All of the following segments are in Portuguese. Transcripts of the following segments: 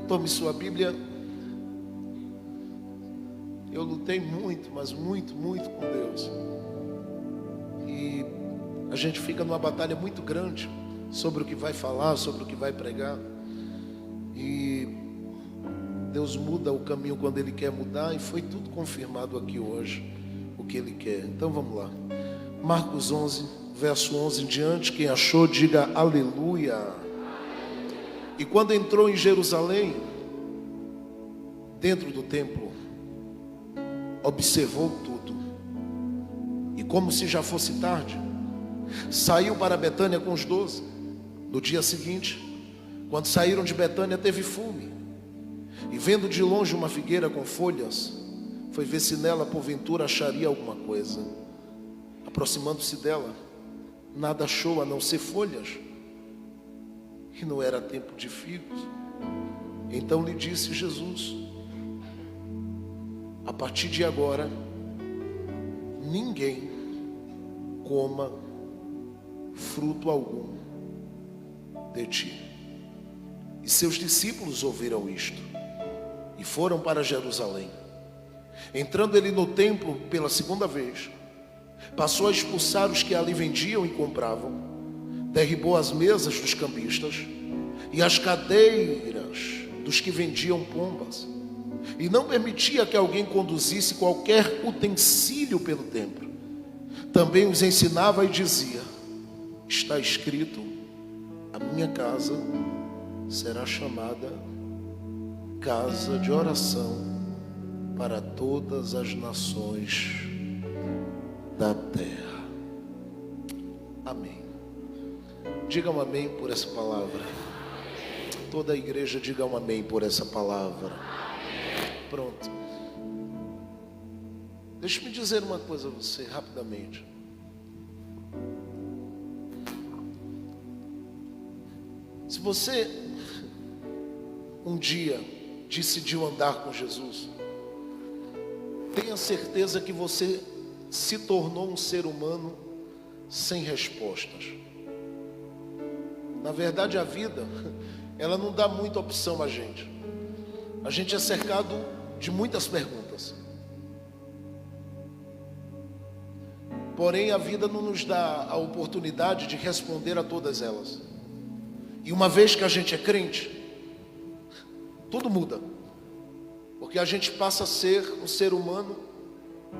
Tome sua Bíblia. Eu lutei muito, mas muito com Deus. E a gente fica numa batalha muito grande sobre o que vai falar, sobre o que vai pregar. E Deus muda o caminho quando Ele quer mudar, e foi tudo confirmado aqui hoje, o que Ele quer. Então vamos lá. Marcos 11, verso 11 em diante. Quem achou, diga aleluia. E quando entrou em Jerusalém, dentro do templo, observou tudo. E como se já fosse tarde, saiu para Betânia com os 12. No dia seguinte, quando saíram de Betânia, teve fome. E vendo de longe uma figueira com folhas, foi ver se nela porventura acharia alguma coisa. Aproximando-se dela, nada achou a não ser folhas. E não era tempo de figos. Então lhe disse Jesus: a partir de agora, ninguém coma fruto algum de ti. E seus discípulos ouviram isto e foram para Jerusalém. Entrando ele no templo pela segunda vez, passou a expulsar os que ali vendiam e compravam, derribou as mesas dos cambistas e as cadeiras dos que vendiam pombas, e não permitia que alguém conduzisse qualquer utensílio pelo templo. Também os ensinava e dizia: está escrito, a minha casa será chamada casa de oração para todas as nações da terra. Amém. Diga um amém por essa palavra. Toda a igreja diga um amém por essa palavra. Pronto. Deixa-me dizer uma coisa a você rapidamente. Se você um dia decidiu andar com Jesus, tenha certeza que você se tornou um ser humano sem respostas. Na verdade, a vida, ela não dá muita opção a gente. A gente é cercado de muitas perguntas. Porém, a vida não nos dá a oportunidade de responder a todas elas. E uma vez que a gente é crente, tudo muda. Porque a gente passa a ser um ser humano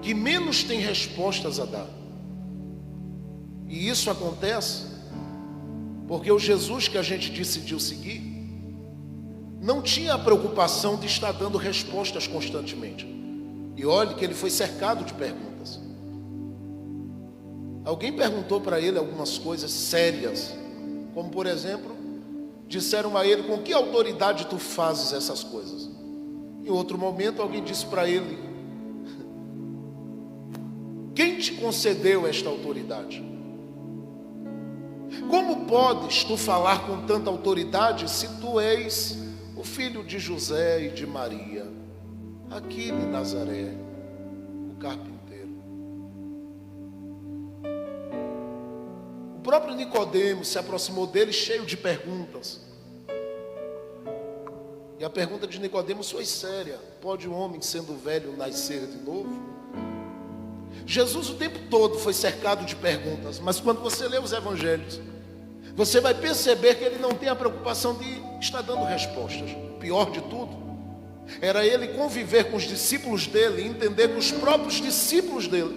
que menos tem respostas a dar. E isso acontece porque o Jesus que a gente decidiu seguir não tinha a preocupação de estar dando respostas constantemente. E olhe que ele foi cercado de perguntas. Alguém perguntou para ele algumas coisas sérias, como por exemplo, disseram a ele: com que autoridade tu fazes essas coisas? Em outro momento alguém disse para ele: quem te concedeu esta autoridade? Como podes tu falar com tanta autoridade se tu és o filho de José e de Maria, aqui de Nazaré, o carpinteiro? O próprio Nicodemo se aproximou dele cheio de perguntas. E a pergunta de Nicodemo foi séria: pode um homem sendo velho nascer de novo? Jesus o tempo todo foi cercado de perguntas, mas quando você lê os evangelhos, você vai perceber que ele não tem a preocupação de estar dando respostas. O pior de tudo era ele conviver com os discípulos dele e entender que os próprios discípulos dele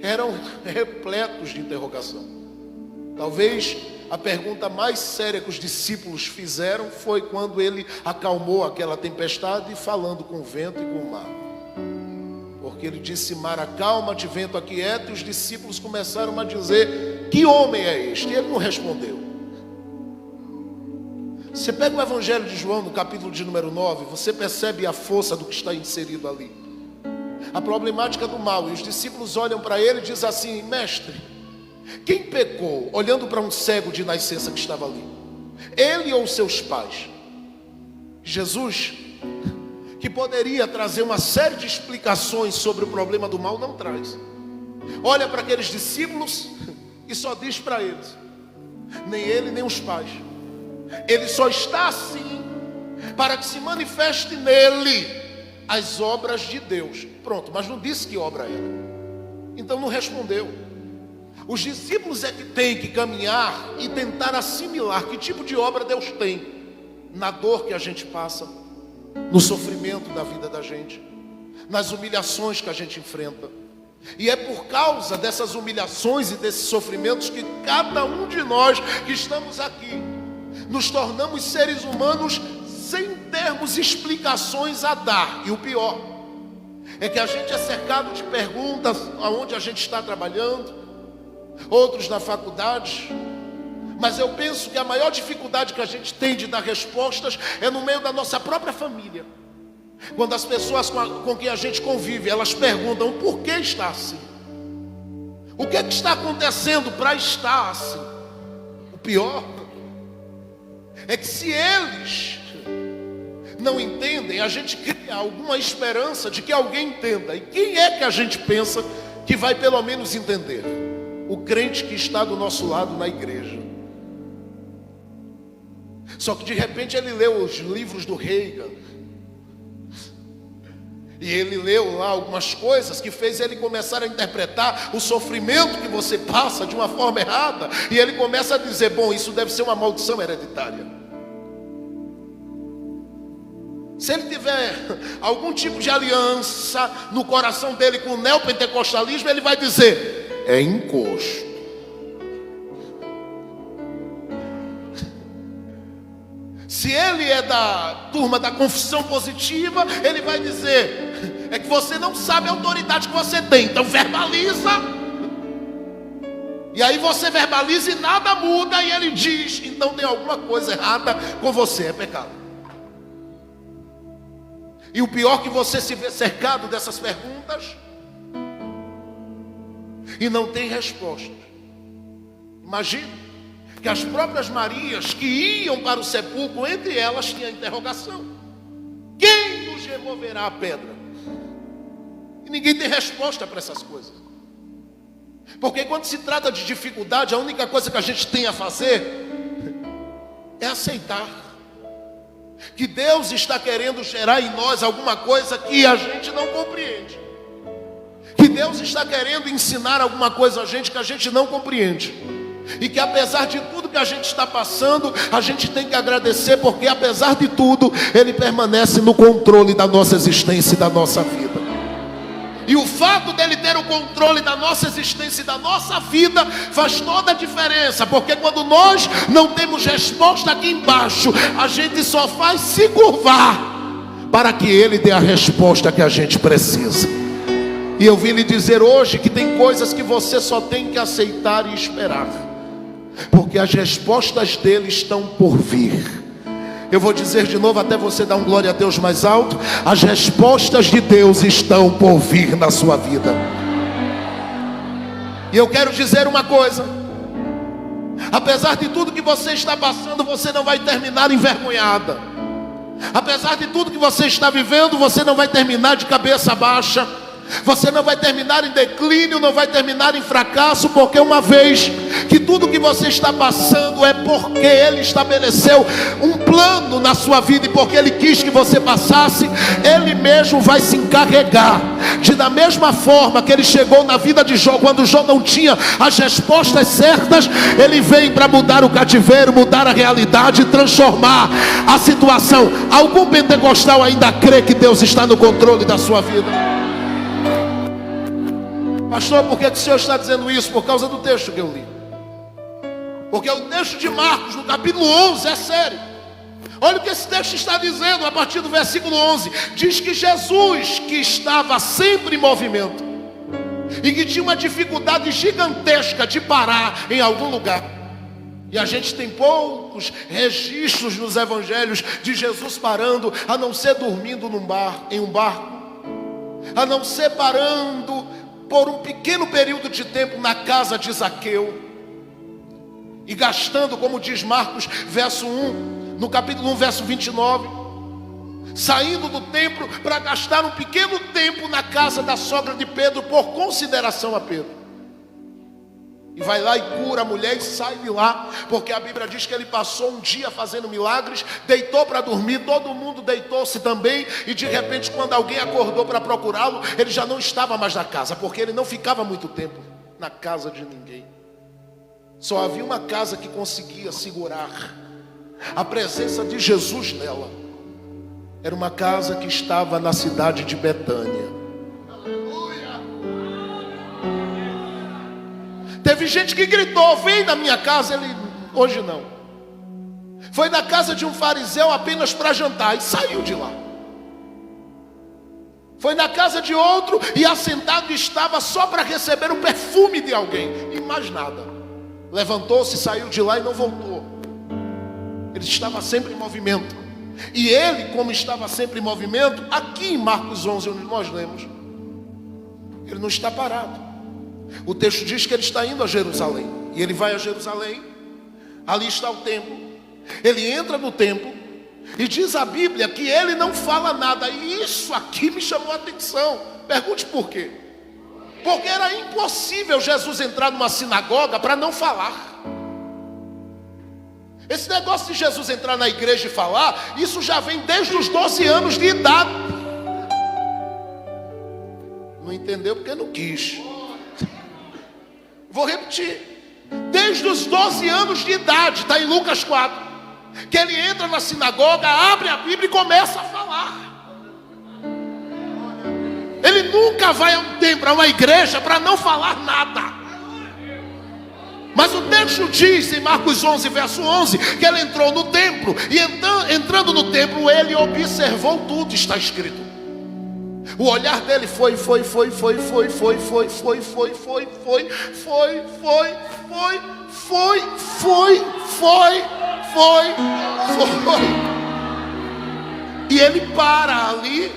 eram repletos de interrogação. Talvez a pergunta mais séria que os discípulos fizeram foi quando ele acalmou aquela tempestade, falando com o vento e com o mar. Porque ele disse: mar, acalma-te, vento, aquieta. E os discípulos começaram a dizer: que homem é este? E ele não respondeu. Você pega o evangelho de João, no capítulo de número 9, você percebe a força do que está inserido ali. A problemática do mal. E os discípulos olham para ele e dizem assim: mestre, quem pecou? Olhando para um cego de nascença que estava ali, ele ou seus pais? Jesus, que poderia trazer uma série de explicações sobre o problema do mal, não traz. Olha para aqueles discípulos e só diz para eles: nem ele nem os pais. Ele só está assim para que se manifeste nele as obras de Deus. Pronto, mas não disse que obra era. Então não respondeu. Os discípulos é que têm que caminhar e tentar assimilar que tipo de obra Deus tem na dor que a gente passa, no sofrimento da vida da gente, nas humilhações que a gente enfrenta. E é por causa dessas humilhações e desses sofrimentos que cada um de nós que estamos aqui nos tornamos seres humanos sem termos explicações a dar. E o pior é que a gente é cercado de perguntas aonde a gente está trabalhando, outros na faculdade, mas eu penso que a maior dificuldade que a gente tem de dar respostas é no meio da nossa própria família. Quando as pessoas com quem a gente convive, elas perguntam por que está assim, o que está acontecendo para estar assim. O pior é que se eles não entendem, a gente cria alguma esperança de que alguém entenda. E quem é que a gente pensa que vai pelo menos entender? O crente que está do nosso lado na igreja. Só que de repente ele leu os livros do Reagan, e ele leu lá algumas coisas que fez ele começar a interpretar o sofrimento que você passa de uma forma errada. E ele começa a dizer, bom, isso deve ser uma maldição hereditária. Se ele tiver algum tipo de aliança no coração dele com o neopentecostalismo, ele vai dizer, é encosto. Se ele é da turma da confissão positiva, ele vai dizer, é que você não sabe a autoridade que você tem, então verbaliza. E aí você verbaliza e nada muda, e ele diz, então tem alguma coisa errada com você, é pecado. E o pior é que você se vê cercado dessas perguntas e não tem resposta. Imagina que as próprias Marias que iam para o sepulcro, entre elas tinha a interrogação: quem nos removerá a pedra? E ninguém tem resposta para essas coisas. Porque quando se trata de dificuldade, a única coisa que a gente tem a fazer é aceitar que Deus está querendo gerar em nós alguma coisa que a gente não compreende, que Deus está querendo ensinar alguma coisa a gente que a gente não compreende. E que apesar de tudo que a gente está passando, a gente tem que agradecer, porque apesar de tudo, Ele permanece no controle da nossa existência e da nossa vida. E o fato dele ter o controle da nossa existência e da nossa vida faz toda a diferença. Porque quando nós não temos resposta aqui embaixo, a gente só faz se curvar para que Ele dê a resposta que a gente precisa. E eu vim lhe dizer hoje que tem coisas que você só tem que aceitar e esperar, porque as respostas dele estão por vir. Eu vou dizer de novo até você dar um glória a Deus mais alto: as respostas de Deus estão por vir na sua vida. E eu quero dizer uma coisa: apesar de tudo que você está passando, você não vai terminar envergonhada. Apesar de tudo que você está vivendo, você não vai terminar de cabeça baixa. Você não vai terminar em declínio, não vai terminar em fracasso, porque uma vez que tudo que você está passando é porque Ele estabeleceu um plano na sua vida, e porque Ele quis que você passasse, Ele mesmo vai se encarregar de, da mesma forma que Ele chegou na vida de Jó, quando Jó não tinha as respostas certas, Ele vem para mudar o cativeiro, mudar a realidade, transformar a situação. Algum pentecostal ainda crê que Deus está no controle da sua vida? Pastor, por que o senhor está dizendo isso? Por causa do texto que eu li. Porque o texto de Marcos, no capítulo 11, é sério. Olha o que esse texto está dizendo a partir do versículo 11. Diz que Jesus, que estava sempre em movimento e que tinha uma dificuldade gigantesca de parar em algum lugar. E a gente tem poucos registros nos evangelhos de Jesus parando, a não ser dormindo em um barco, a não ser parando por um pequeno período de tempo na casa de Zaqueu, e gastando, como diz Marcos, verso 1, no capítulo 1, verso 29, saindo do templo para gastar um pequeno tempo na casa da sogra de Pedro, por consideração a Pedro. E vai lá e cura a mulher e sai de lá. Porque a Bíblia diz que ele passou um dia fazendo milagres, deitou para dormir, todo mundo deitou-se também. E de repente, quando alguém acordou para procurá-lo, ele já não estava mais na casa, porque ele não ficava muito tempo na casa de ninguém. Só havia uma casa que conseguia segurar a presença de Jesus nela. Era uma casa que estava na cidade de Betânia. Teve gente que gritou: vem na minha casa. Ele, hoje não. Foi na casa de um fariseu apenas para jantar e saiu de lá. Foi na casa de outro e assentado estava só para receber o perfume de alguém e mais nada. Levantou-se, saiu de lá e não voltou. Ele estava sempre em movimento. E ele, como estava sempre em movimento, aqui em Marcos 11, onde nós lemos, ele não está parado. O texto diz que ele está indo a Jerusalém. E ele vai a Jerusalém. Ali está o templo. Ele entra no templo. E diz a Bíblia que ele não fala nada. E isso aqui me chamou a atenção. Pergunte por quê. Porque era impossível Jesus entrar numa sinagoga para não falar. Esse negócio de Jesus entrar na igreja e falar, isso já vem desde os 12 anos de idade. Não entendeu porque não quis. Vou repetir. Desde os 12 anos de idade, está em Lucas 4, que ele entra na sinagoga, abre a Bíblia e começa a falar. Ele nunca vai a um templo, a uma igreja, para não falar nada. Mas o texto diz em Marcos 11, verso 11, que ele entrou no templo. E entrando no templo, ele observou tudo, está escrito. O olhar dele foi. E ele para ali.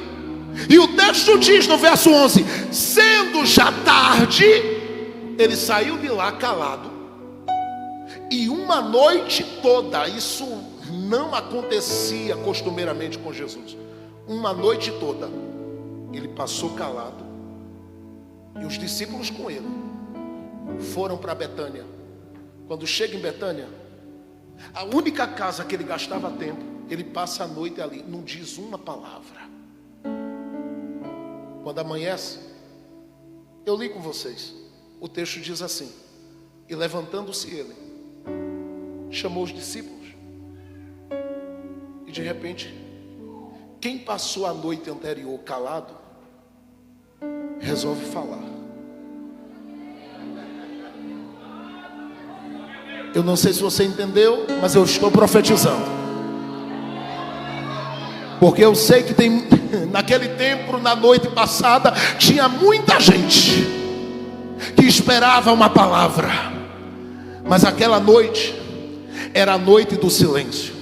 E o texto diz no verso 11: sendo já tarde, ele saiu de lá calado. E uma noite toda, isso não acontecia costumeiramente com Jesus. Uma noite toda ele passou calado. E os discípulos com ele foram para Betânia. Quando chega em Betânia, a única casa que ele gastava tempo, ele passa a noite ali, não diz uma palavra. Quando amanhece, eu li com vocês. O texto diz assim: e levantando-se ele, chamou os discípulos. E de repente, quem passou a noite anterior calado, resolve falar. Eu não sei se você entendeu, mas eu estou profetizando. Porque eu sei que tem, naquele tempo, na noite passada, tinha muita gente que esperava uma palavra. Mas aquela noite era a noite do silêncio.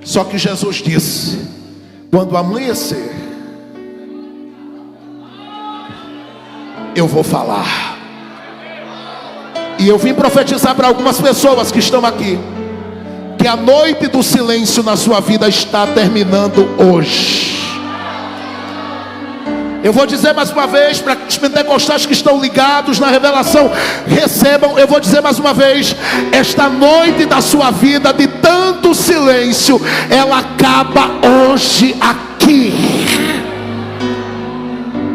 Só que Jesus disse: quando amanhecer, eu vou falar. E eu vim profetizar para algumas pessoas que estão aqui, que a noite do silêncio na sua vida está terminando hoje. Eu vou dizer mais uma vez para os pentecostais que estão ligados na revelação, recebam. Eu vou dizer mais uma vez: esta noite da sua vida de tanto silêncio, ela acaba hoje aqui.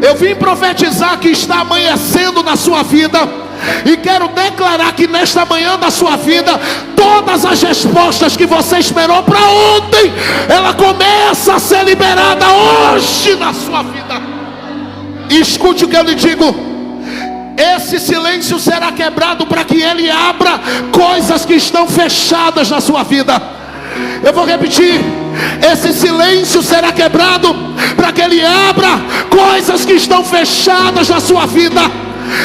Eu vim profetizar que está amanhecendo na sua vida. E quero declarar que nesta manhã da sua vida, todas as respostas que você esperou para ontem, ela começa a ser liberada hoje na sua vida. E escute o que eu lhe digo: esse silêncio será quebrado para que ele abra coisas que estão fechadas na sua vida. Eu vou repetir: esse silêncio será quebrado para que ele abra coisas que estão fechadas na sua vida.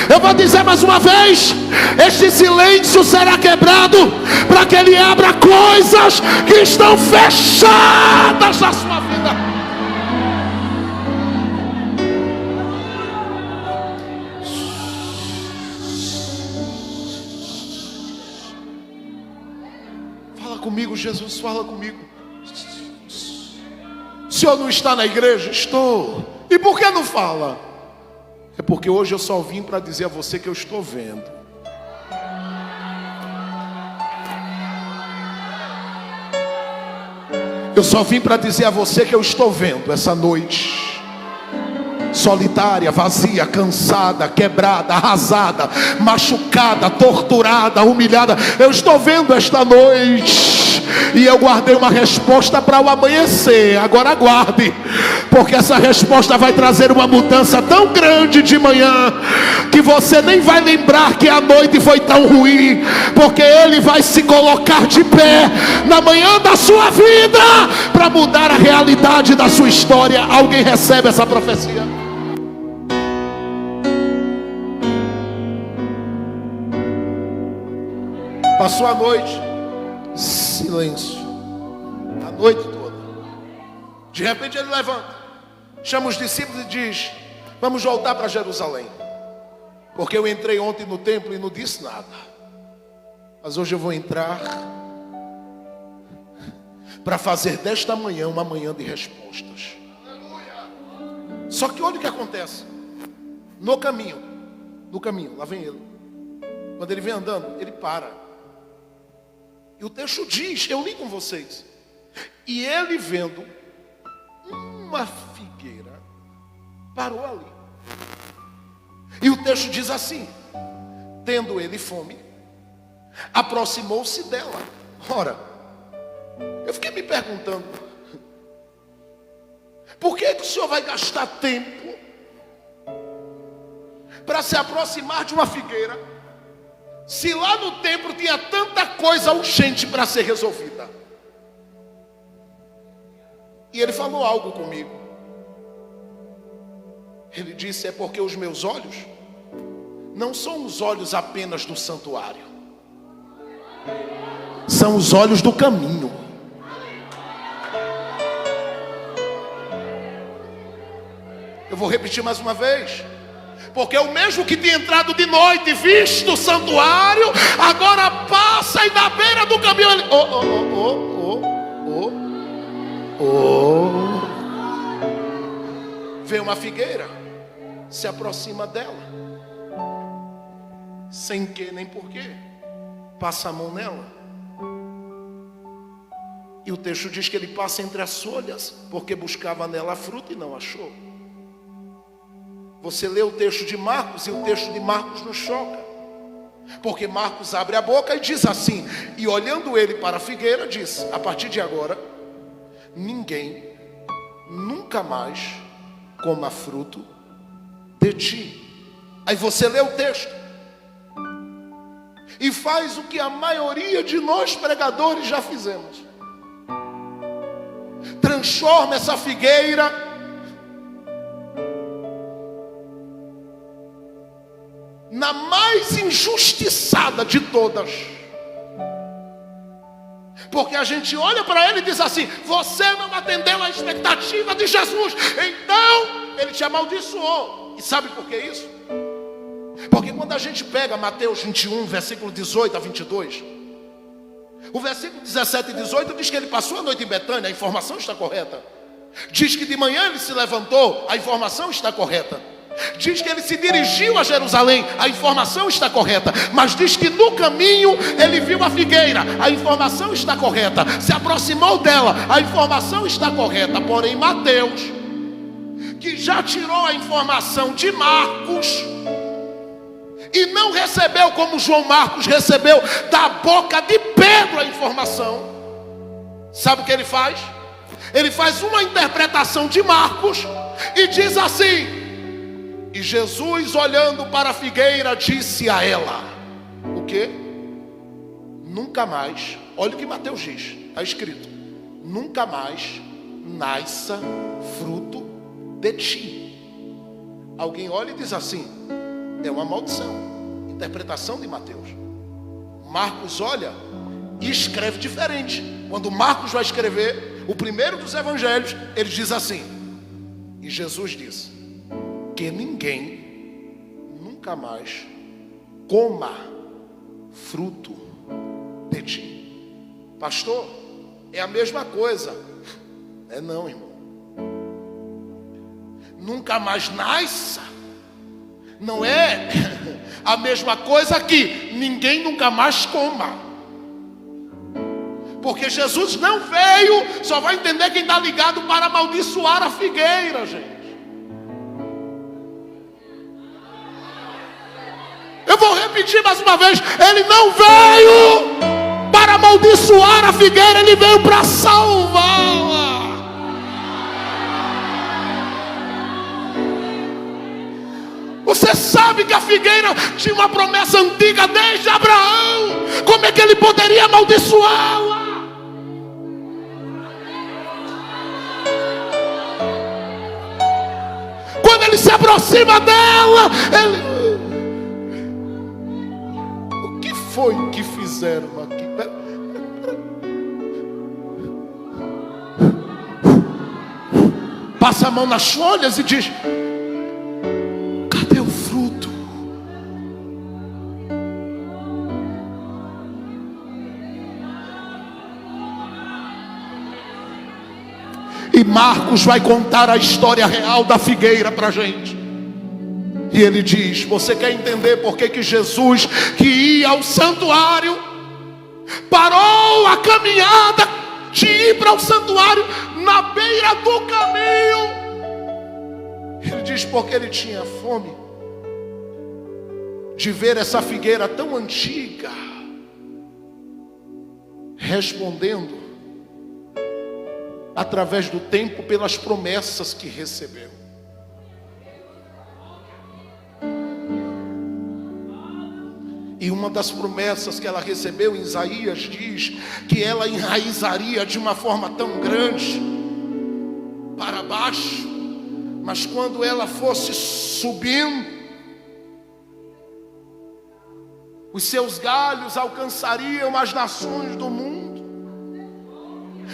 Eu vou dizer mais uma vez: este silêncio será quebrado para que ele abra coisas que estão fechadas na sua vida. Fala comigo, Jesus, fala comigo. O senhor não está na igreja? Estou. E por que não fala? É porque hoje eu só vim para dizer a você que eu estou vendo. Eu só vim para dizer a você que eu estou vendo essa noite solitária, vazia, cansada, quebrada, arrasada, machucada, torturada, humilhada. Eu estou vendo esta noite, e eu guardei uma resposta para o amanhecer. Agora aguarde, porque essa resposta vai trazer uma mudança tão grande de manhã, que você nem vai lembrar que a noite foi tão ruim, porque Ele vai se colocar de pé na manhã da sua vida, para mudar a realidade da sua história. Alguém recebe essa profecia? Passou a noite, silêncio, a noite toda. De repente ele levanta, chama os discípulos e diz: vamos voltar para Jerusalém, porque eu entrei ontem no templo e não disse nada, mas hoje eu vou entrar para fazer desta manhã uma manhã de respostas. Só que olha o que acontece. No caminho, lá vem ele. Quando ele vem andando, ele para. E o texto diz, eu li com vocês: e ele, vendo uma figueira, parou ali. E o texto diz assim: tendo ele fome, aproximou-se dela. Ora, eu fiquei me perguntando, por que o Senhor vai gastar tempo para se aproximar de uma figueira, se lá no templo tinha tanta coisa urgente para ser resolvida? E ele falou algo comigo. Ele disse: é porque os meus olhos não são os olhos apenas do santuário, são os olhos do caminho. Eu vou repetir mais uma vez. Porque o mesmo que tinha entrado de noite, visto o santuário, agora passa e na beira do caminho ele... Vê uma figueira, se aproxima dela, sem que nem porquê, passa a mão nela. E o texto diz que ele passa entre as folhas, porque buscava nela a fruta e não achou. Você lê o texto de Marcos e o texto de Marcos nos choca, porque Marcos abre a boca e diz assim: e olhando ele para a figueira, diz: a partir de agora, ninguém nunca mais coma fruto de ti. Aí você lê o texto e faz o que a maioria de nós pregadores já fizemos: transforma essa figueira na mais injustiçada de todas. Porque a gente olha para ele e diz assim: você não atendeu a expectativa de Jesus, então ele te amaldiçoou. E sabe por que isso? Porque quando a gente pega Mateus 21, versículo 18 a 22, o versículo 17 e 18 diz que ele passou a noite em Betânia. A informação está correta. Diz que de manhã ele se levantou. A informação está correta. Diz que ele se dirigiu a Jerusalém. A informação está correta. Mas diz que no caminho ele viu a figueira. A informação está correta. Se aproximou dela. A informação está correta. Porém Mateus, que já tirou a informação de Marcos e não recebeu como João Marcos recebeu da boca de Pedro a informação, sabe o que ele faz? Ele faz uma interpretação de Marcos e diz assim: e Jesus, olhando para a figueira, disse a ela: o quê? Nunca mais, olha o que Mateus diz, está escrito: nunca mais nasça fruto de ti. Alguém olha e diz assim: é uma maldição. Interpretação de Mateus. Marcos olha e escreve diferente. Quando Marcos vai escrever o primeiro dos evangelhos, ele diz assim: e Jesus disse que ninguém nunca mais coma fruto de ti. Pastor, é a mesma coisa. É não, irmão. Nunca mais nasça não é a mesma coisa que ninguém nunca mais coma. Porque Jesus não veio, só vai entender quem está ligado, para amaldiçoar a figueira, gente. Eu vou repetir mais uma vez: ele não veio para amaldiçoar a figueira, ele veio para salvá-la. Você sabe que a figueira tinha uma promessa antiga desde Abraão. Como é que ele poderia amaldiçoá-la? Quando ele se aproxima dela, o que foi que fizeram aqui? Passa a mão nas folhas e diz: cadê o fruto? E Marcos vai contar a história real da figueira para a gente. E ele diz: você quer entender por que Jesus, que ia ao santuário, parou a caminhada de ir para o santuário na beira do caminho? Ele diz: porque ele tinha fome de ver essa figueira tão antiga respondendo através do tempo pelas promessas que recebeu. E uma das promessas que ela recebeu em Isaías diz que ela enraizaria de uma forma tão grande para baixo, mas quando ela fosse subindo, os seus galhos alcançariam as nações do mundo.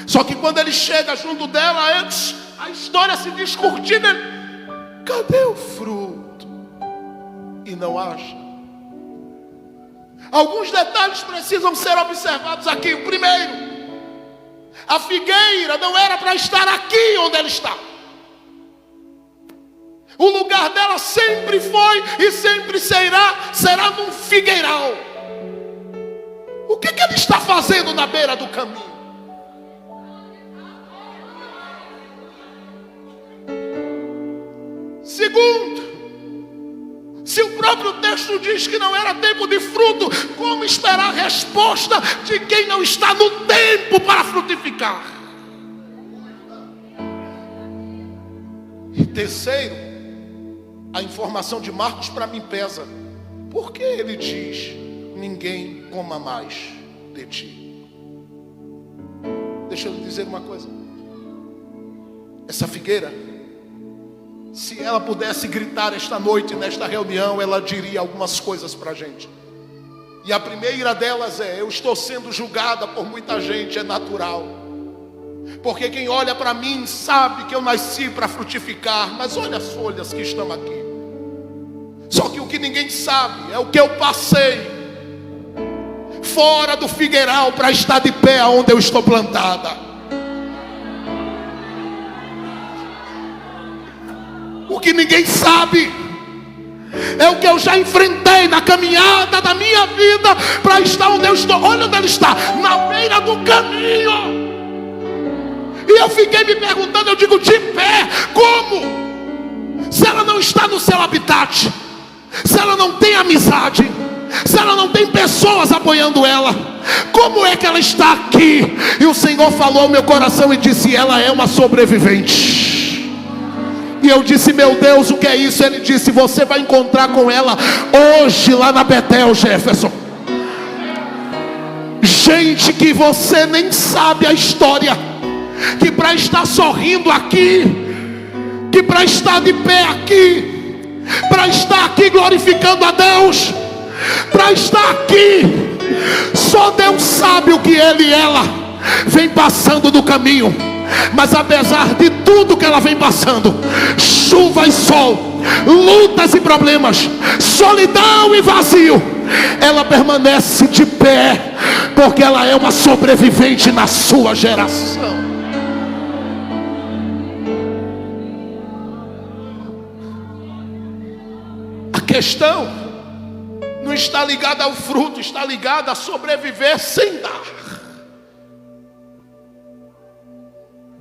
Só que quando ele chega junto dela, antes a história se descortina. Cadê o fruto? E não acha. Alguns detalhes precisam ser observados aqui. O primeiro: a figueira não era para estar aqui onde ela está. O lugar dela sempre foi e sempre será num figueiral. O que ele está fazendo na beira do caminho? Segundo, se o próprio texto diz que não era tempo de fruto, como estará a resposta de quem não está no tempo para frutificar? E terceiro, a informação de Marcos para mim pesa. Por que ele diz: ninguém coma mais de ti? Deixa eu lhe dizer uma coisa. Essa figueira, se ela pudesse gritar esta noite, nesta reunião, ela diria algumas coisas para a gente. E a primeira delas é: eu estou sendo julgada por muita gente, é natural. Porque quem olha para mim sabe que eu nasci para frutificar. Mas olha as folhas que estão aqui. Só que o que ninguém sabe é o que eu passei fora do figueiral para estar de pé onde eu estou plantada. O que ninguém sabe é o que eu já enfrentei na caminhada da minha vida para estar onde eu estou. Olha onde ele está, na beira do caminho. E eu fiquei me perguntando, eu digo: de pé, como? Se ela não está no seu habitat, se ela não tem amizade, se ela não tem pessoas apoiando ela, como é que ela está aqui? E o Senhor falou ao meu coração e disse: ela é uma sobrevivente. E eu disse: meu Deus, o que é isso? Ele disse: você vai encontrar com ela hoje lá na Betel, Jefferson. Gente que você nem sabe a história, que para estar sorrindo aqui, que para estar de pé aqui, para estar aqui glorificando a Deus, para estar aqui, só Deus sabe o que ele e ela vem passando do caminho. Mas apesar de tudo que ela vem passando, chuva e sol, lutas e problemas, solidão e vazio, ela permanece de pé, porque ela é uma sobrevivente na sua geração. A questão não está ligada ao fruto, está ligada a sobreviver sem dar.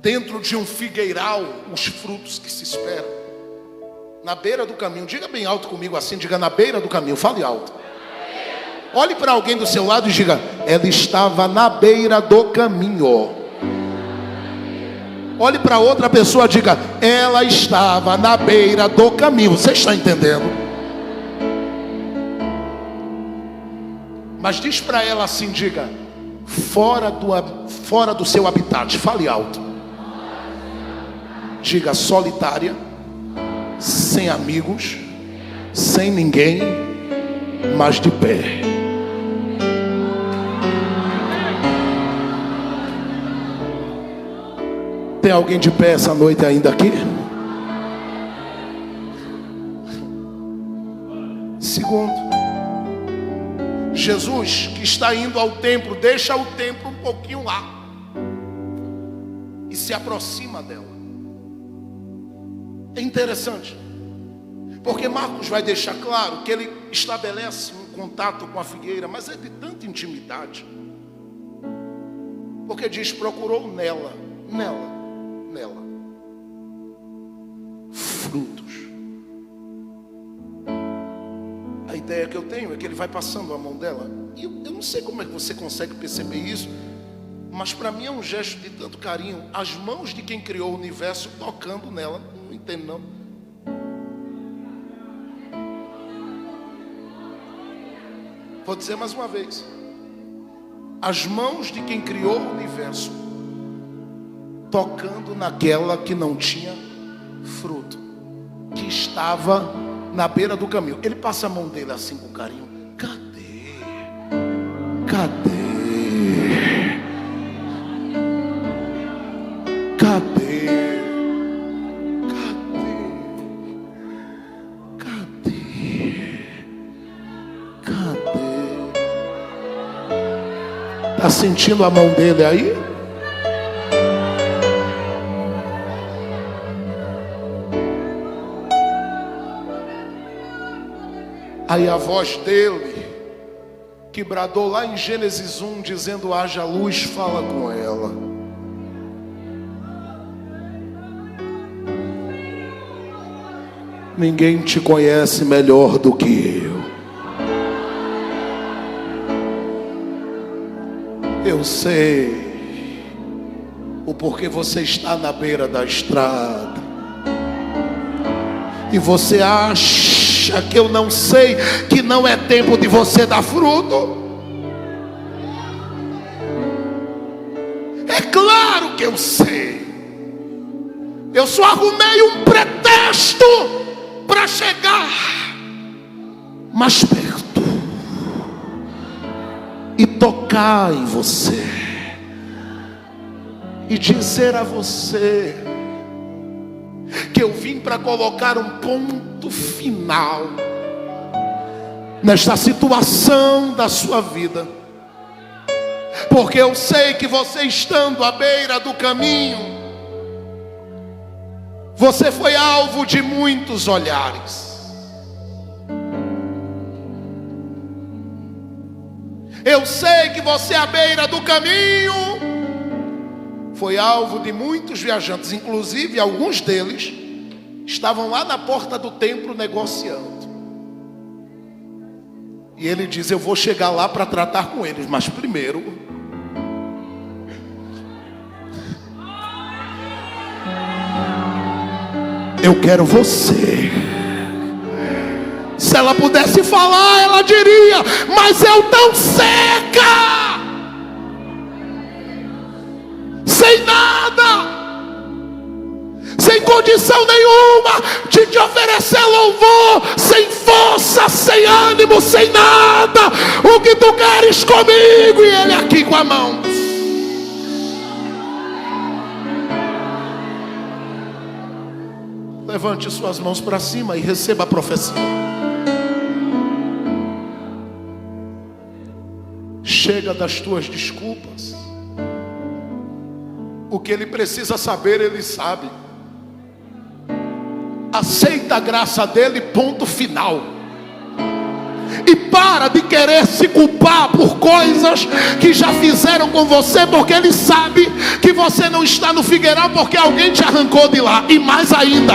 dentro de um figueiral, os frutos que se esperam. Na beira do caminho, diga bem alto comigo assim, diga na beira do caminho, fale alto. Olhe para alguém do seu lado e diga, ela estava na beira do caminho. Olhe para outra pessoa e diga, ela estava na beira do caminho. Você está entendendo? Mas diz para ela assim, diga, fora do seu habitat, fale alto. Diga, solitária, sem amigos, sem ninguém, mas de pé. Tem alguém de pé essa noite ainda aqui? Segundo, Jesus que está indo ao templo, deixa o templo um pouquinho lá e se aproxima dela. É interessante, porque Marcos vai deixar claro que ele estabelece um contato com a figueira, mas é de tanta intimidade, porque diz, procurou nela frutos. A ideia que eu tenho é que ele vai passando a mão dela, e eu não sei como é que você consegue perceber isso, mas para mim é um gesto de tanto carinho, as mãos de quem criou o universo tocando nela. Não entendo não. Vou dizer mais uma vez, as mãos de quem criou o universo tocando naquela que não tinha fruto, que estava na beira do caminho. Ele passa a mão dele assim com carinho. Cadê? Tá sentindo a mão dele aí? Aí a voz dele, que bradou lá em Gênesis 1, dizendo, haja luz, fala com ela. Ninguém te conhece melhor do que eu. Eu sei o porquê você está na beira da estrada. E você acha que eu não sei que não é tempo de você dar fruto? É claro que eu sei. Eu só arrumei um pretexto para chegar mais perto e tocar em você e dizer a você que eu vim para colocar um ponto final nesta situação da sua vida, porque eu sei que você, estando à beira do caminho, você foi alvo de muitos olhares. Eu sei que você, à beira do caminho, foi alvo de muitos viajantes, inclusive alguns deles estavam lá na porta do templo negociando. E ele diz, eu vou chegar lá para tratar com eles, mas primeiro eu quero você. Se ela pudesse falar, ela diria, mas eu tão seca, sem nada, sem condição nenhuma de te oferecer louvor, sem força, sem ânimo, sem nada. O que tu queres comigo? E ele aqui com a mão. Levante suas mãos para cima e receba a profecia. Chega das tuas desculpas. O que ele precisa saber, ele sabe. Aceita a graça dele, ponto final. E para de querer se culpar por coisas que já fizeram com você, porque Ele sabe que você não está no figueiral porque alguém te arrancou de lá. E mais ainda,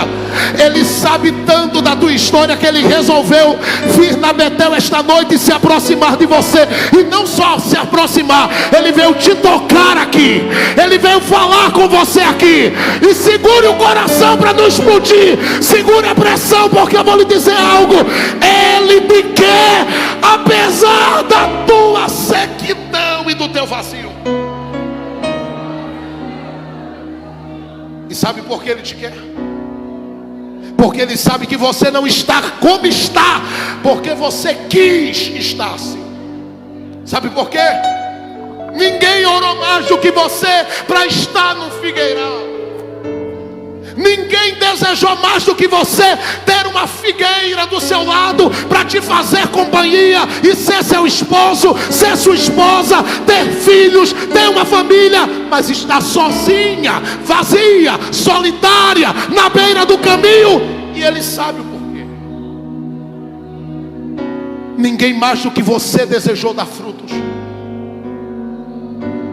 Ele sabe tanto da tua história que Ele resolveu vir na Betel esta noite e se aproximar de você. E não só se aproximar, Ele veio te tocar aqui, Ele veio falar com você aqui. E segure o coração para não explodir, segure a pressão, porque eu vou lhe dizer algo: Ele te quer, apesar da tua sequidão e do teu vazio. E sabe por que Ele te quer? Porque Ele sabe que você não está como está, porque você quis estar assim. Sabe por quê? Ninguém orou mais do que você para estar no figueiral. Ninguém desejou mais do que você ter uma figueira do seu lado para te fazer companhia e ser seu esposo, ser sua esposa, ter filhos, ter uma família, mas está sozinha, vazia, solitária, na beira do caminho. E Ele sabe o porquê. Ninguém mais do que você desejou dar frutos.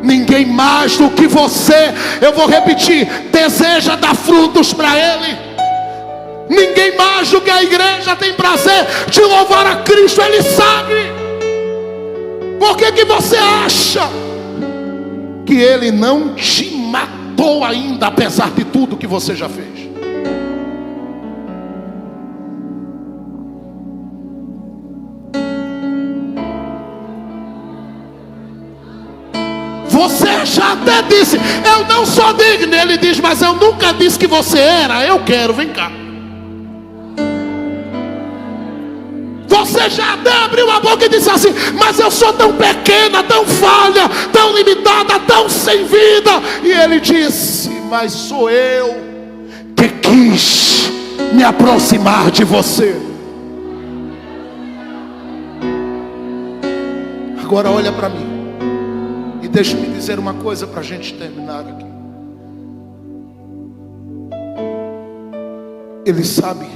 Ninguém mais do que você, eu vou repetir, deseja dar frutos para Ele. Ninguém mais do que a igreja tem prazer de louvar a Cristo. Ele sabe. Por que você acha que Ele não te matou ainda, apesar de tudo que você já fez? Você já até disse: eu não sou digno. Ele diz: mas eu nunca disse que você era. Eu quero, vem cá. Você já até abriu a boca e disse assim: mas eu sou tão pequena, tão falha, tão limitada, tão sem vida. E Ele disse: mas sou eu que quis me aproximar de você. Agora olha para mim. Deixa-me dizer uma coisa para a gente terminar aqui. Ele sabe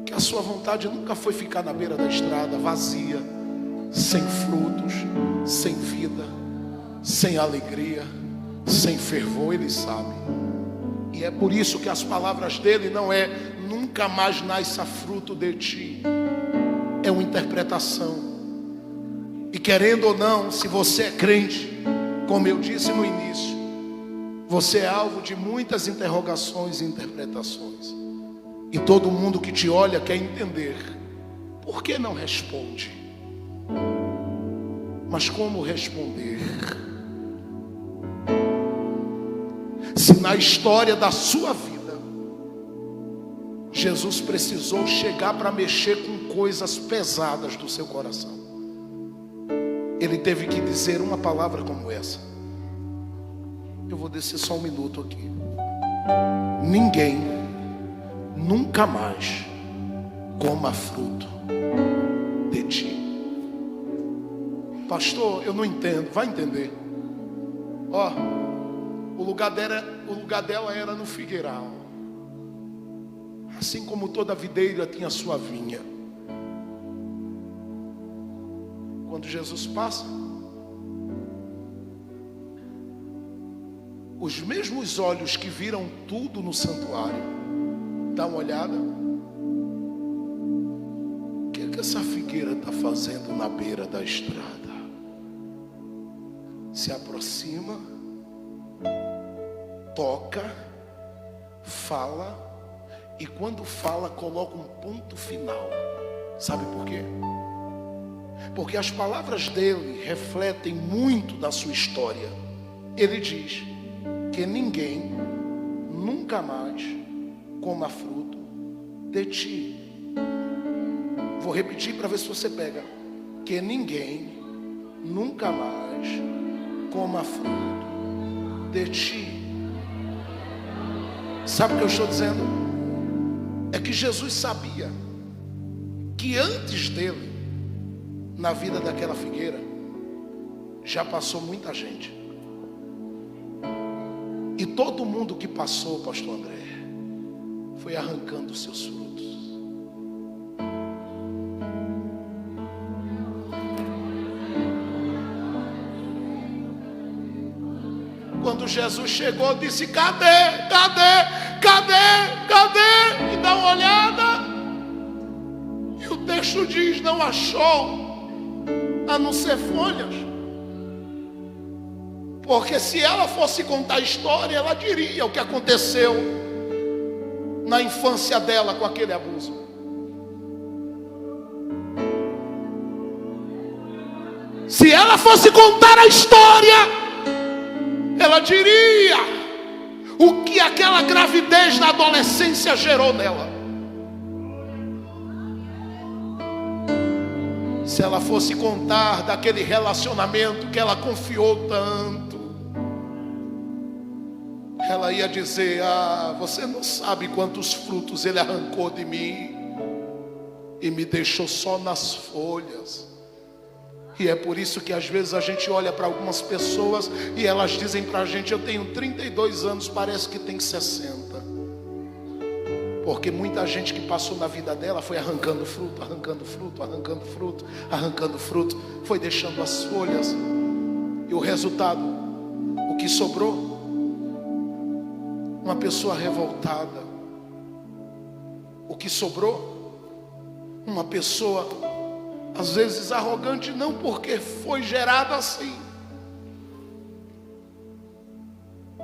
que a sua vontade nunca foi ficar na beira da estrada, vazia, sem frutos, sem vida, sem alegria, sem fervor. Ele sabe. E é por isso que as palavras dele não é: nunca mais nasça fruto de ti. É uma interpretação. E querendo ou não, se você é crente, como eu disse no início, você é alvo de muitas interrogações e interpretações. E todo mundo que te olha quer entender: por que não responde? Mas como responder? Se na história da sua vida, Jesus precisou chegar para mexer com coisas pesadas do seu coração, Ele teve que dizer uma palavra como essa. Eu vou descer só um minuto aqui. Ninguém nunca mais coma fruto de ti. Pastor, eu não entendo. Vai entender. Ó, o lugar dela era no figueiral. Assim como toda videira tinha sua vinha. Quando Jesus passa, os mesmos olhos que viram tudo no santuário, dá uma olhada. O que é que essa figueira está fazendo na beira da estrada? Se aproxima, toca, fala, e quando fala, coloca um ponto final. Sabe por quê? Porque as palavras dele refletem muito da sua história. Ele diz que ninguém nunca mais coma fruto de ti. Vou repetir para ver se você pega. Que ninguém nunca mais coma fruto de ti. Sabe o que eu estou dizendo? É que Jesus sabia que antes dele, na vida daquela figueira, já passou muita gente. E todo mundo que passou, pastor André, foi arrancando os seus frutos. Quando Jesus chegou, disse: cadê? Cadê? Cadê? Cadê? E dá uma olhada. E o texto diz: não achou, a não ser folhas. Porque se ela fosse contar a história, ela diria o que aconteceu na infância dela com aquele abuso. Se ela fosse contar a história, ela diria o que aquela gravidez na adolescência gerou nela. Se ela fosse contar daquele relacionamento que ela confiou tanto, ela ia dizer: ah, você não sabe quantos frutos ele arrancou de mim e me deixou só nas folhas. E é por isso que às vezes a gente olha para algumas pessoas e elas dizem para a gente: eu tenho 32 anos, parece que tem 60. Porque muita gente que passou na vida dela foi arrancando fruto, arrancando fruto, arrancando fruto, arrancando fruto, foi deixando as folhas. E o resultado, o que sobrou? Uma pessoa revoltada. O que sobrou? Uma pessoa às vezes arrogante, não porque foi gerada assim,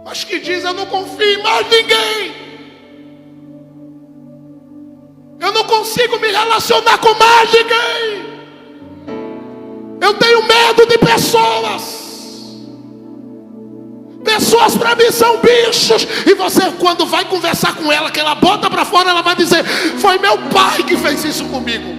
mas que diz: eu não confio em mais ninguém, eu não consigo me relacionar com mais ninguém, eu tenho medo de pessoas. Pessoas para mim são bichos. E você, quando vai conversar com ela, que ela bota para fora, ela vai dizer: foi meu pai que fez isso comigo,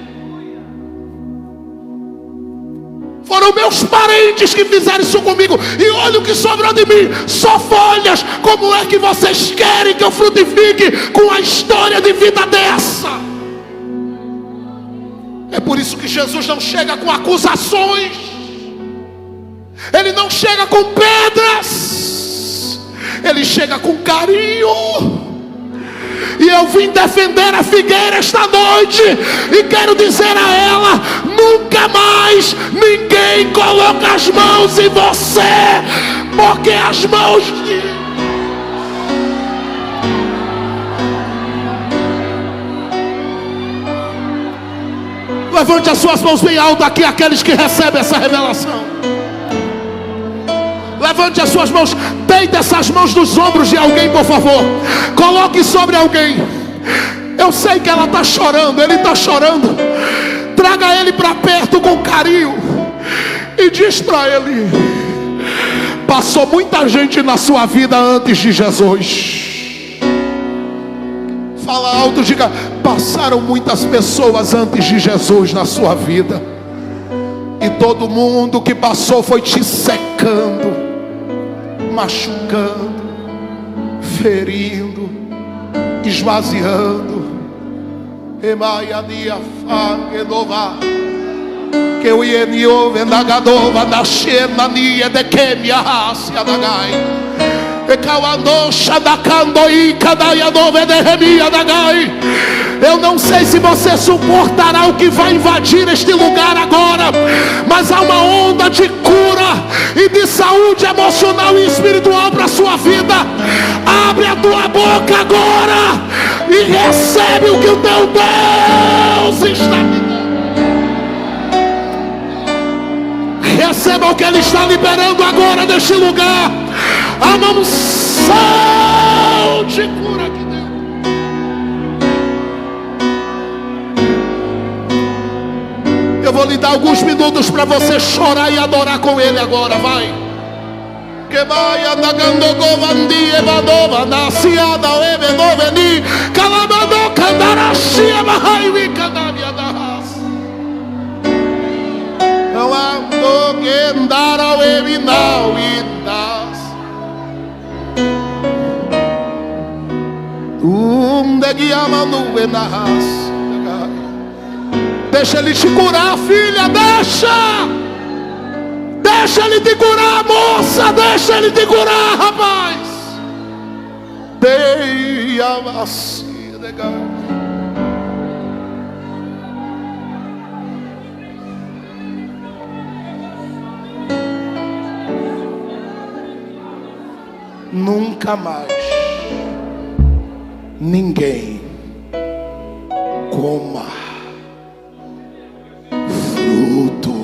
foram meus parentes que fizeram isso comigo, e olha o que sobrou de mim, só folhas. Como é que vocês querem que eu frutifique com a história de vida dessa? É por isso que Jesus não chega com acusações, ele não chega com pedras, ele chega com carinho. E eu vim defender a figueira esta noite, e quero dizer a ela: nunca mais ninguém coloca as mãos em você, porque as mãos de... Levante as suas mãos bem alto aqui, aqueles que recebem essa revelação. Levante as suas mãos, deite essas mãos nos ombros de alguém, por favor. Coloque sobre alguém. Eu sei que ela está chorando, ele está chorando. Traga ele para perto com carinho e diz para ele: passou muita gente na sua vida antes de Jesus. Fala alto, diga: passaram muitas pessoas antes de Jesus na sua vida, e todo mundo que passou foi te secando, machucando, ferindo, esvaziando. Que o ienio vendagadova da xena nia de que me arrasse a dagai. E cauando xadacando e cadaia nove de remia dagai. Eu não sei se você suportará o que vai invadir este lugar agora, mas há uma onda de cura e de saúde emocional e espiritual para a sua vida. Abre a tua boca agora e recebe o que o teu Deus está me dando. Receba o que Ele está liberando agora neste lugar. A unção de cura aqui dentro. Eu vou lhe dar alguns minutos para você chorar e adorar com Ele agora, vai. Que vai andando govandi evadova naciada evedoveni calamando candarashia mahaiwi canavia das. Não ando que andar ao evinal indas. De guiamando venas. Deixa Ele te curar, filha, deixa. Deixa Ele te curar, moça. Deixa Ele te curar, rapaz. Dei a vacina, legal. nunca mais ninguém coma fruto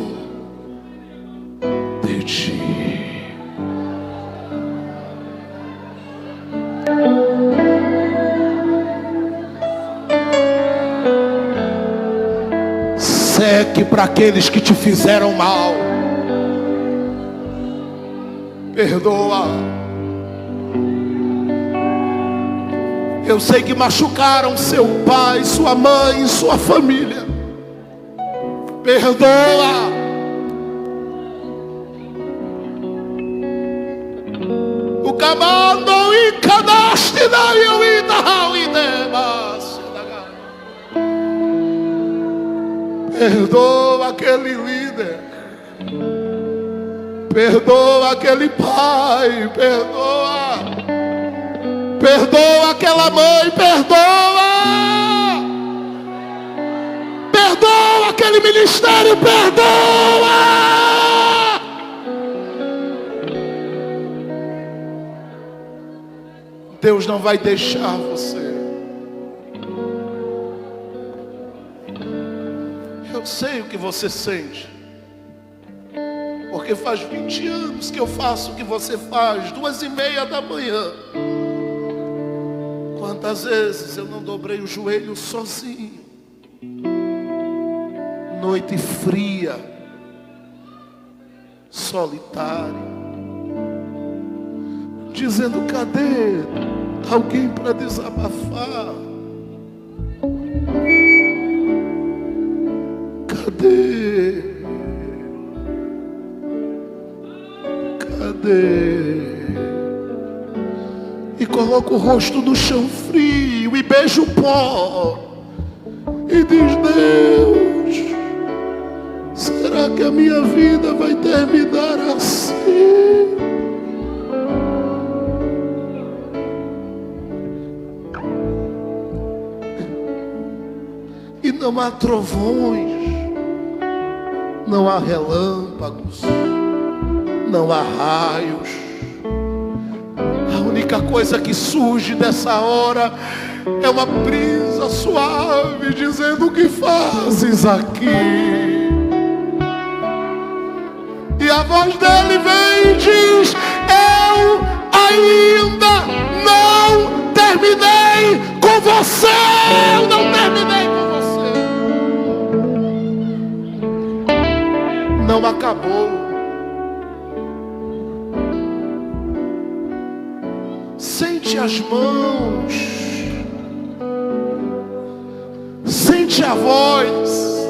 de ti. Segue para aqueles que te fizeram mal. Perdoa. Eu sei que machucaram seu pai, sua mãe, sua família. Perdoa. O camando e cadaste da eu e demas. Perdoa aquele líder. Perdoa aquele pai. Perdoa. Perdoa aquela mãe. Perdoa. Perdoa aquele ministério. Perdoa. Deus não vai deixar você. Eu sei o que você sente, porque faz 20 anos que eu faço o que você faz, 2:30 da manhã. Quantas vezes eu não dobrei o joelho sozinho, noite fria, solitário, dizendo: cadê alguém para desabafar? Cadê? Cadê? E coloca o rosto no chão frio e beija o pó e diz: Deus, será que a minha vida vai terminar assim? E não há trovões, não há relâmpagos, não há raios. A única coisa que surge dessa hora é uma brisa suave dizendo: o que fazes aqui? E a voz dele vem e diz: eu ainda não terminei com você. Eu não terminei com você. Não acabou. Sente as mãos, sente a voz,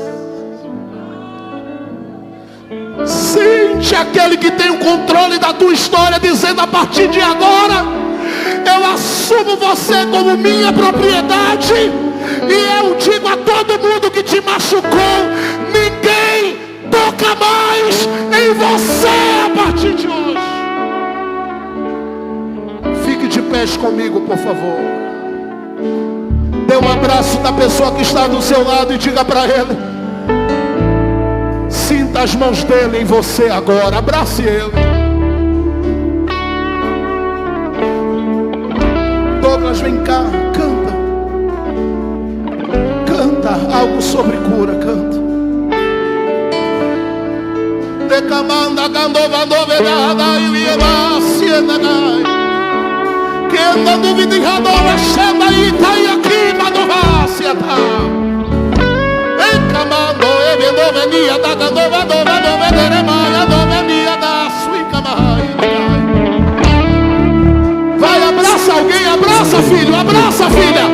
sente aquele que tem o controle da tua história dizendo: a partir de agora eu assumo você como minha propriedade. E eu digo a todo mundo que te machucou: ninguém toca mais em você a partir de hoje. Fique de pés comigo, por favor. Dê um abraço na pessoa que está do seu lado e diga para ele: sinta as mãos dele em você agora. Abrace ele. Douglas, vem cá, canta. Canta algo sobre cura, canta. Decamanda candova novedada e vieva siena. Que anda dúvida em radova, chega e tá aí aqui, madovácia, tá. Encamando, e vendo venia, da candova, dova, dova, deremaia, dova, venia, da suica, vai, abraça alguém, abraça filho, abraça filha,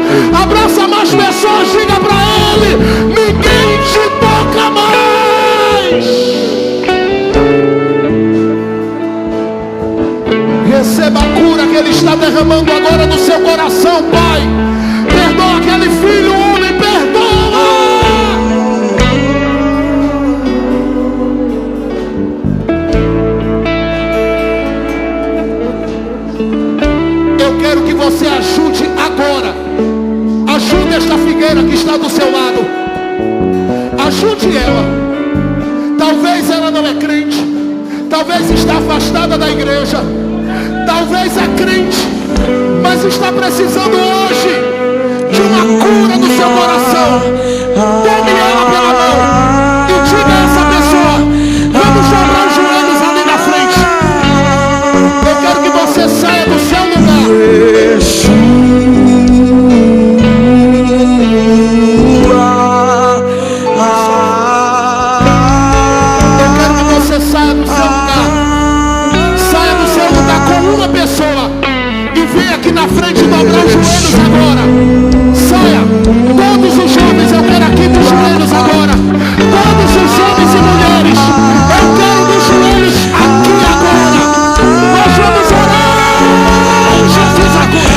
abraça mais pessoas, diga pra ele: ninguém te toca mais. Receba a cura que ele está derramando agora no seu coração, Pai. Perdoa aquele filho, homem, perdoa. Eu quero que você ajude agora. Ajude esta figueira que está do seu lado. Ajude ela. Talvez ela não é crente. Talvez está afastada da igreja. Talvez é crente, mas está precisando hoje de uma cura no seu coração. Tome ela pela mão e diga a essa pessoa: vamos dobrar os joelhos ali na frente. Eu quero que você saia do seu lugar. Eu quero que você saia do seu lugar. Saia do seu lugar com uma pessoa e venha aqui na frente dobrar os joelhos agora. Saia. Todos os jovens, eu quero aqui dos joelhos agora. Todos os homens e mulheres, eu quero dos joelhos aqui agora. Nós vamos orar em Jesus agora.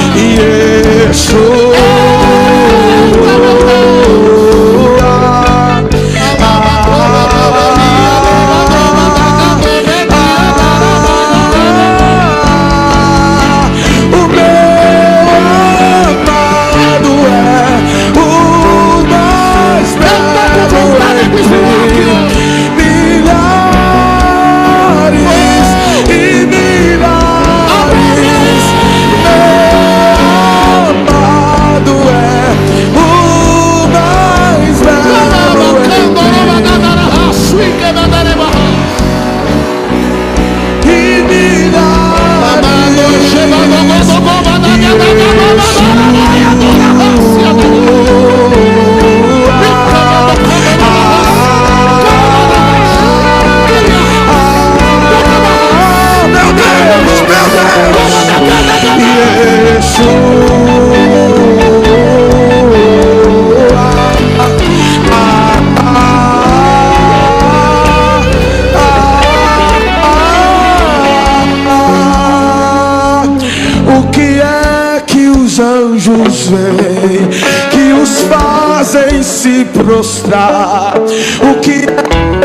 Que os fazem se prostrar. O que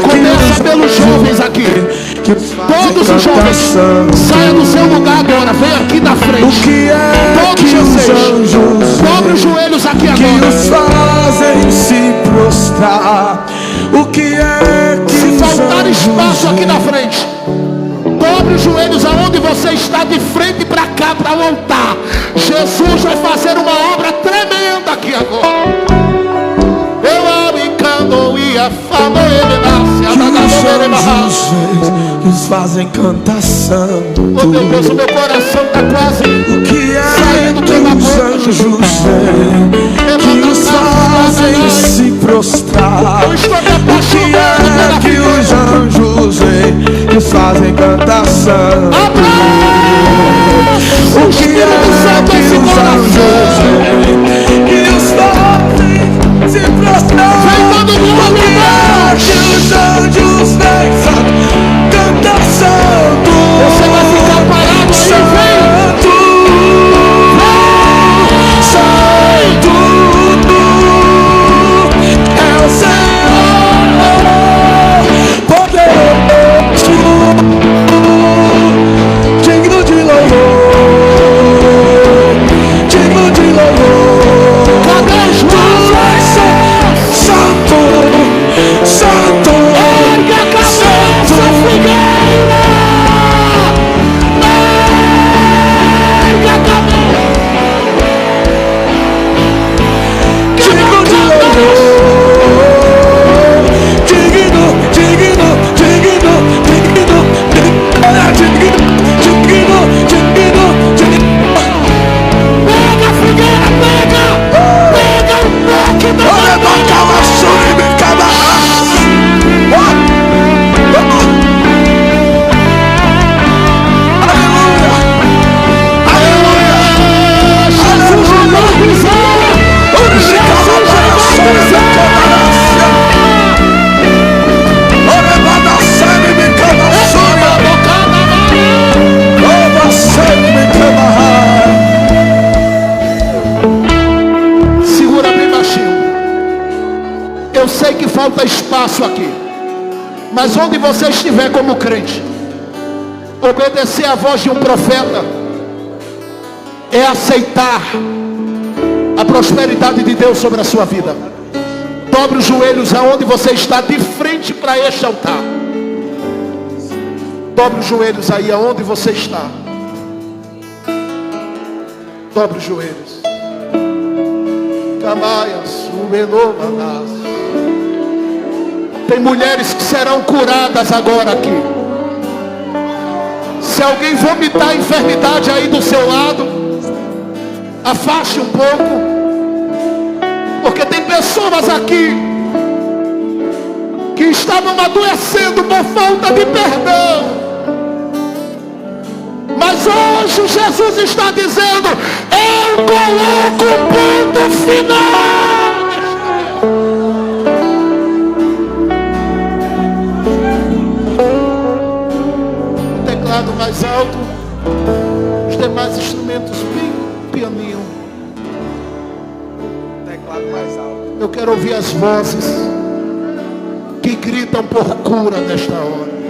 começa pelos jovens aqui. Todos os jovens, saia do seu lugar agora. Vem aqui na frente. O que é todos que vocês, os anjos dobre os joelhos aqui agora. Que os fazem se prostrar. O que é que se faltar os espaço aqui na frente, dobre os joelhos aonde você está, de frente para cá, para o altar. Jesus vai fazer uma obra tremenda aqui agora. Eu abicando e a fama que os fazem cantar santo. Oh meu Deus, o meu coração está quase o que é saindo que pela os boca, anjos que os fazem se prostrar. Eu estou me O que apaixonando é que os anjos que os fazem cantar santo. O que é que os anjos que os fazem se prostrar. O que é que os anjos vêm cantar santo. Você vai ficar parado aí, santo, santo é o Senhor poderoso, digno de louvor, digno de louvor. cadê os Santo, santo, ergue a cabeça, figueira! Ergue a cabeça! digno de louvor, digno, digno, digno, digno, digno. Pega a figueira, pega! Pega o toque da Olha pra cá, vassoura, me cava. Aleluia, aleluia, Jesus vai pisar! Jesus vai Segura bem baixinho. Eu sei que falta espaço aqui, mas onde você estiver como crente, obedecer a voz de um profeta é aceitar a prosperidade de Deus sobre a sua vida. Dobre os joelhos aonde você está, de frente para este altar. Dobre os joelhos aí aonde você está. Dobre os joelhos. Tem mulheres que serão curadas agora aqui. Se alguém vomitar a enfermidade aí do seu lado, afaste um pouco, porque tem pessoas aqui que estavam adoecendo por falta de perdão. Mas hoje Jesus está dizendo: eu coloco o ponto final. O teclado mais alto, os demais instrumentos bem pianinho. Teclado mais alto. Eu quero ouvir as vozes que gritam por cura nesta hora.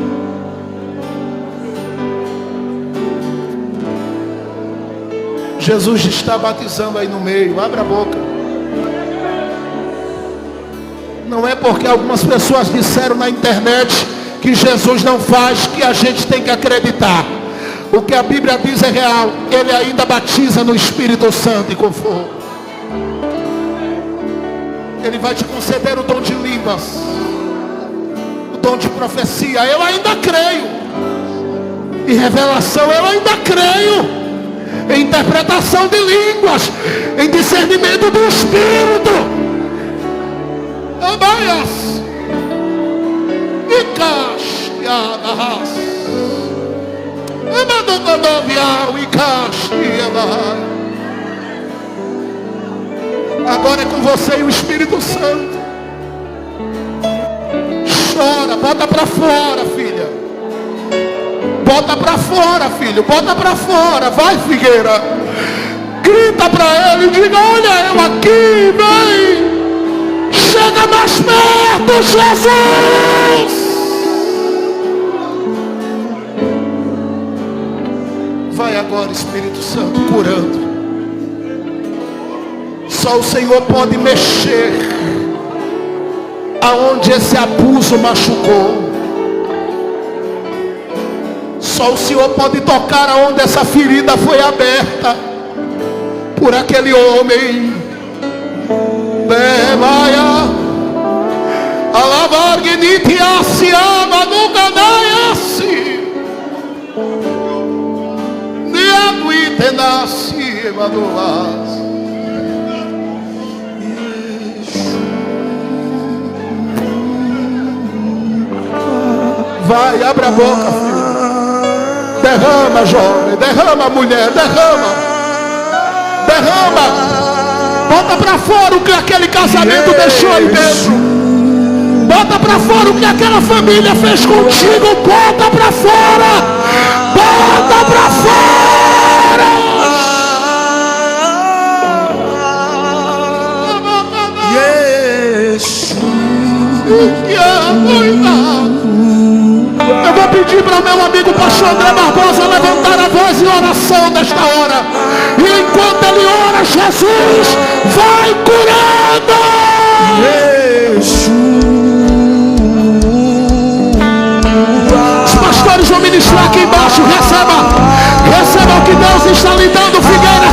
Jesus está batizando aí no meio. Abra a boca. Não é porque algumas pessoas disseram na internet que Jesus não faz que a gente tem que acreditar. O que a Bíblia diz é real. Ele ainda batiza no Espírito Santo e com fogo. Ele vai te conceder o dom de línguas, o dom de profecia. Eu ainda creio. E revelação, eu ainda creio. Em interpretação de línguas, em discernimento do Espírito. Abaias e castiadas. Amadogodovial e castiadas. Agora é com você e o Espírito Santo. Chora, bota para fora, filha. Bota para fora, filho, bota para fora. Vai, Figueira. Grita para ele e diga: olha eu aqui, vem. Chega mais perto, Jesus. Vai agora, Espírito Santo, curando. Só o Senhor pode mexer aonde esse abuso machucou. Só o Senhor pode tocar aonde essa ferida foi aberta por aquele homem. Bebaia, alavarguinitia se ama nunca nasce. Niaguite nasce evaluas. Vai, abre a boca, filho. Derrama, jovem, derrama, mulher, derrama. Derrama. Bota pra fora o que aquele casamento deixou aí dentro. Bota pra fora o que aquela família fez contigo. Bota pra fora. Bota pra fora. Eu vou pedir para o meu amigo pastor André Barbosa levantar a voz em oração nesta hora. E enquanto ele ora, Jesus vai curando. Os pastores vão ministrar aqui embaixo. Receba o que Deus está lhe dando, Figueira.